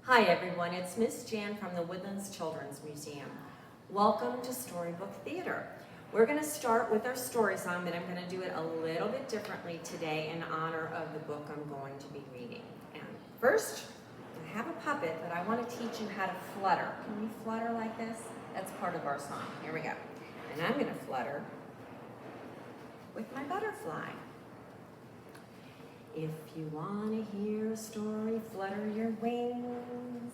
Hi everyone, it's Miss Jan from the Woodlands Children's Museum. Welcome to Storybook Theatre. We're going to start with our story song, but I'm going to do it a little bit differently today in honor of the book I'm going to be reading. And first, I have a puppet, but I want to teach you how to flutter. Can you flutter like this? That's part of our song. Here we go. And I'm going to flutter with my butterfly. If you want to hear a story, flutter your wings.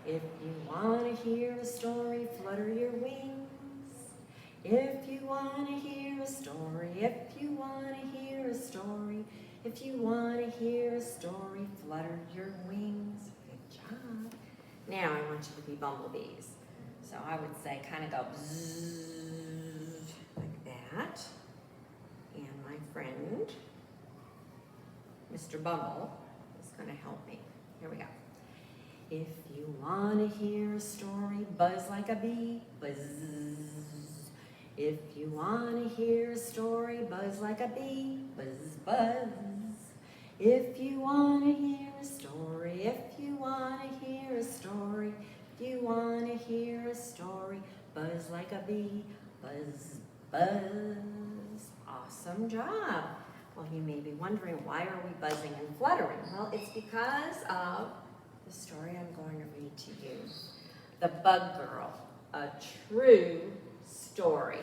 If you want to hear a story, flutter your wings. If you want to hear a story, if you want to hear a story, if you want to hear a story, flutter your wings. Good job. Now I want you to be bumblebees. So I would say kind of go bzzz, like that. And my friend, Mr. Bumble, is going to help me. Here we go. If you want to hear a story, buzz like a bee, buzz. If you want to hear a story, buzz like a bee, buzz, buzz. If you want to hear a story, if you want to hear a story, if you want to hear a story, buzz like a bee, buzz, buzz. Awesome job. Well, you may be wondering, why are we buzzing and fluttering? Well, it's because of the story I'm going to read to you. The Bug Girl, a true story.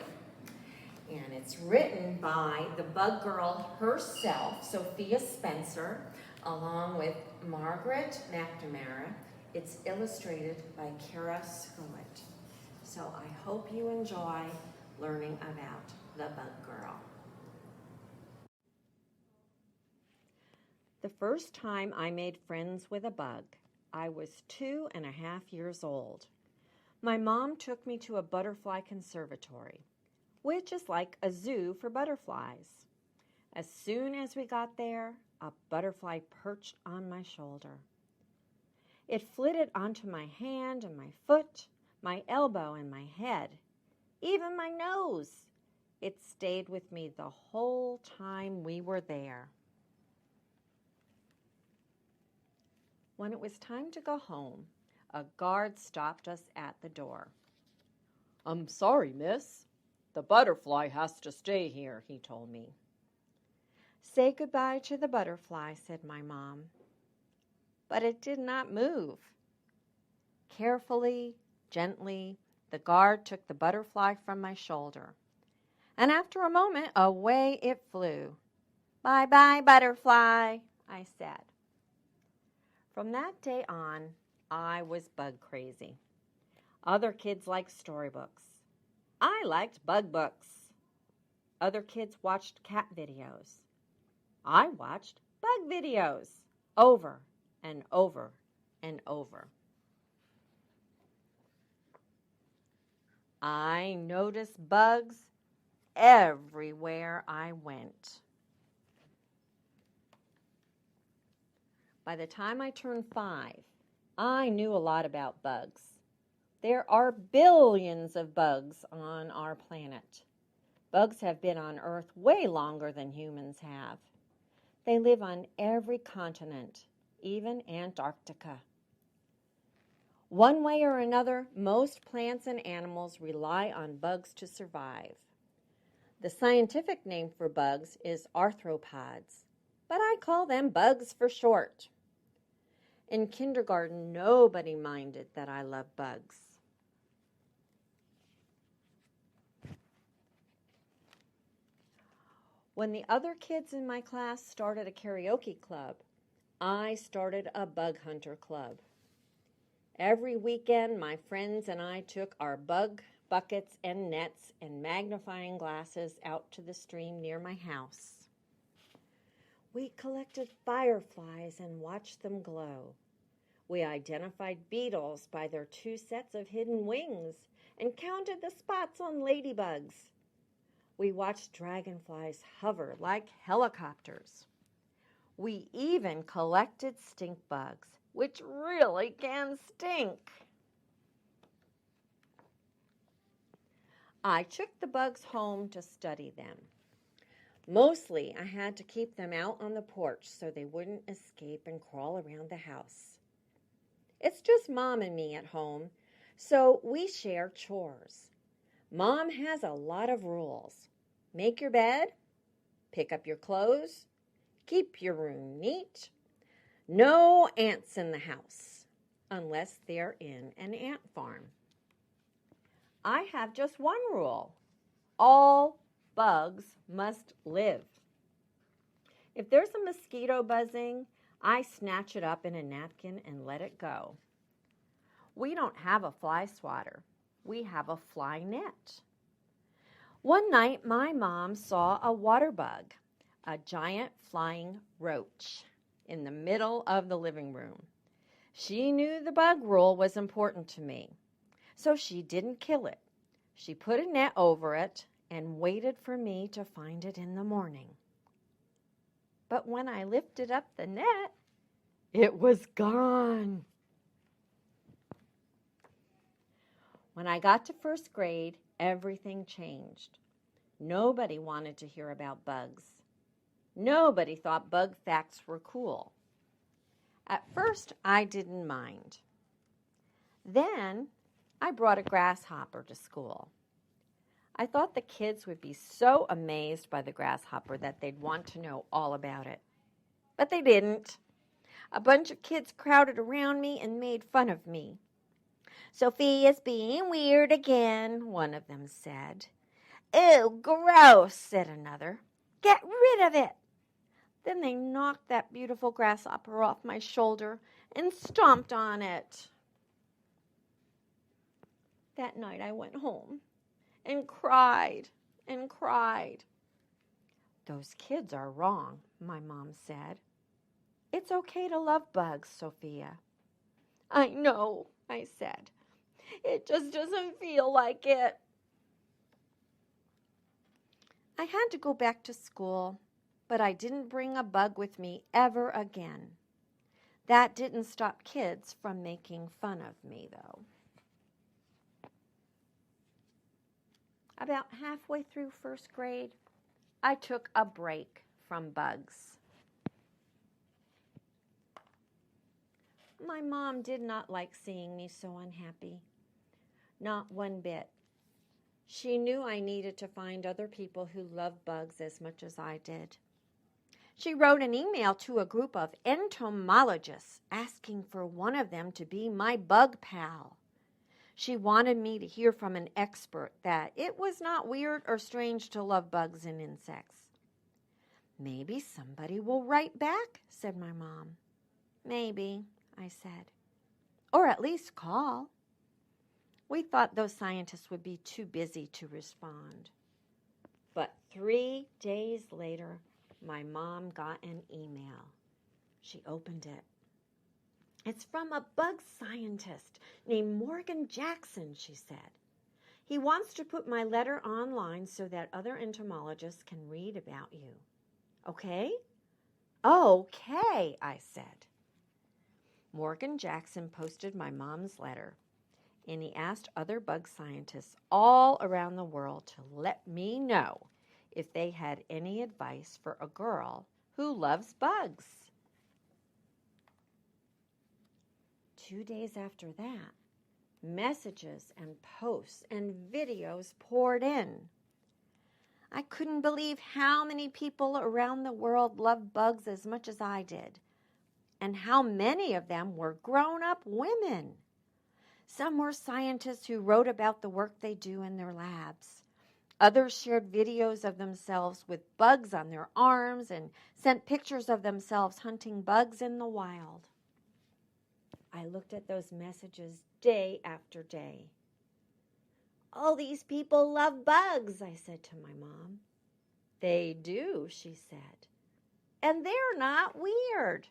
And it's written by the Bug Girl herself, Sophia Spencer, along with Margaret McNamara. It's illustrated by Kara Scullett. So I hope you enjoy learning about the Bug Girl. The first time I made friends with a bug, I was 2.5 years old. My mom took me to a butterfly conservatory, which is like a zoo for butterflies. As soon as we got there, a butterfly perched on my shoulder. It flitted onto my hand and my foot, my elbow and my head, even my nose. It stayed with me the whole time we were there. When it was time to go home, a guard stopped us at the door. "I'm sorry, miss. The butterfly has to stay here," he told me. "Say goodbye to the butterfly," said my mom. But it did not move. Carefully, gently, the guard took the butterfly from my shoulder. And after a moment, away it flew. "Bye-bye, butterfly," I said. From that day on, I was bug crazy. Other kids liked storybooks. I liked bug books. Other kids watched cat videos. I watched bug videos over and over and over. I noticed bugs everywhere I went. By the time I turned 5, I knew a lot about bugs. There are billions of bugs on our planet. Bugs have been on Earth way longer than humans have. They live on every continent, even Antarctica. One way or another, most plants and animals rely on bugs to survive. The scientific name for bugs is arthropods, but I call them bugs for short. In kindergarten, nobody minded that I love bugs. When the other kids in my class started a karaoke club, I started a bug hunter club. Every weekend, my friends and I took our bug buckets and nets and magnifying glasses out to the stream near my house. We collected fireflies and watched them glow. We identified beetles by their 2 sets of hidden wings and counted the spots on ladybugs. We watched dragonflies hover like helicopters. We even collected stink bugs, which really can stink. I took the bugs home to study them. Mostly, I had to keep them out on the porch so they wouldn't escape and crawl around the house. It's just Mom and me at home, so we share chores. Mom has a lot of rules. Make your bed, pick up your clothes, keep your room neat. No ants in the house, unless they're in an ant farm. I have just one rule. All bugs must live. If there's a mosquito buzzing, I snatch it up in a napkin and let it go. We don't have a fly swatter. We have a fly net. One night, my mom saw a water bug, a giant flying roach, in the middle of the living room. She knew the bug rule was important to me, so she didn't kill it. She put a net over it and waited for me to find it in the morning. But when I lifted up the net, it was gone. When I got to first grade, everything changed. Nobody wanted to hear about bugs. Nobody thought bug facts were cool. At first, I didn't mind. Then, I brought a grasshopper to school. I thought the kids would be so amazed by the grasshopper that they'd want to know all about it. But they didn't. A bunch of kids crowded around me and made fun of me. "Sophia's being weird again," one of them said. "Ew, gross," said another. "Get rid of it." Then they knocked that beautiful grasshopper off my shoulder and stomped on it. That night I went home and cried and cried. "Those kids are wrong," my mom said. "It's okay to love bugs, Sophia." "I know," I said. "It just doesn't feel like it." I had to go back to school, but I didn't bring a bug with me ever again. That didn't stop kids from making fun of me, though. About halfway through first grade, I took a break from bugs. My mom did not like seeing me so unhappy. Not one bit. She knew I needed to find other people who loved bugs as much as I did. She wrote an email to a group of entomologists asking for one of them to be my bug pal. She wanted me to hear from an expert that it was not weird or strange to love bugs and insects. "Maybe somebody will write back," said my mom. "Maybe," I said. "Or at least call." We thought those scientists would be too busy to respond. But 3 days later, my mom got an email. She opened it. "It's from a bug scientist named Morgan Jackson," she said. "He wants to put my letter online so that other entomologists can read about you. Okay?" "Okay," I said. Morgan Jackson posted my mom's letter, and he asked other bug scientists all around the world to let me know if they had any advice for a girl who loves bugs. 2 days after that, messages and posts and videos poured in. I couldn't believe how many people around the world loved bugs as much as I did, and how many of them were grown-up women. Some were scientists who wrote about the work they do in their labs. Others shared videos of themselves with bugs on their arms and sent pictures of themselves hunting bugs in the wild. I looked at those messages day after day. "All these people love bugs," I said to my mom. "They do," she said. "And they're not weird."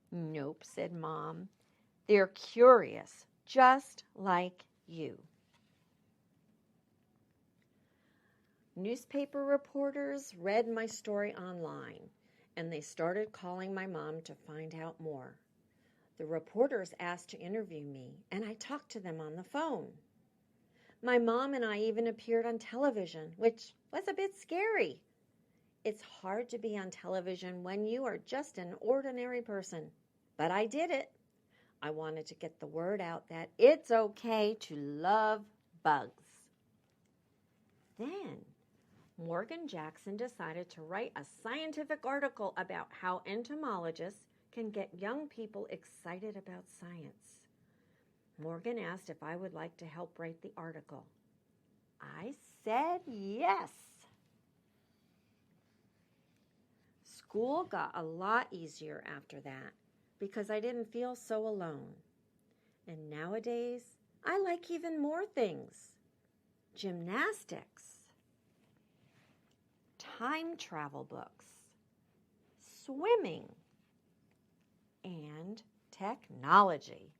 "Nope," said Mom. "They're curious, just like you." Newspaper reporters read my story online, and they started calling my mom to find out more. The reporters asked to interview me, and I talked to them on the phone. My mom and I even appeared on television, which was a bit scary. It's hard to be on television when you are just an ordinary person, but I did it. I wanted to get the word out that it's okay to love bugs. Then Morgan Jackson decided to write a scientific article about how entomologists can get young people excited about science. Morgan asked if I would like to help write the article. I said yes. School got a lot easier after that because I didn't feel so alone. And nowadays, I like even more things. Gymnastics, time travel books, swimming, and technology.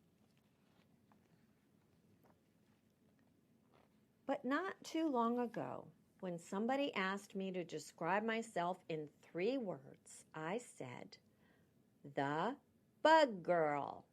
But not too long ago, when somebody asked me to describe myself in 3 words, I said, the bug girl.